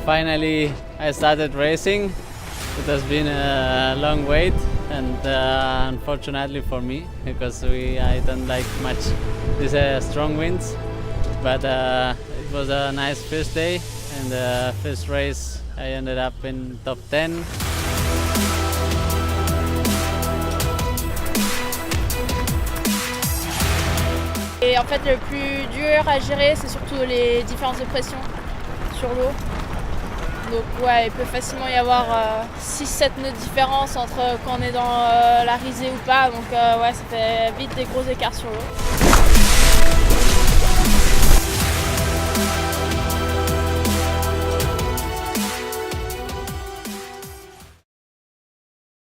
finally I started racing. It has been a long wait, and unfortunately for me, because I don't like much these strong winds. But it was a nice first day, and the first race I ended up in top 10. Et en fait, le plus dur à gérer, c'est surtout les différences de pression sur l'eau. Donc ouais, il peut facilement y avoir 6-7 nœuds de différence entre quand on est dans la risée ou pas. Donc ouais, ça fait vite des gros écarts sur l'eau.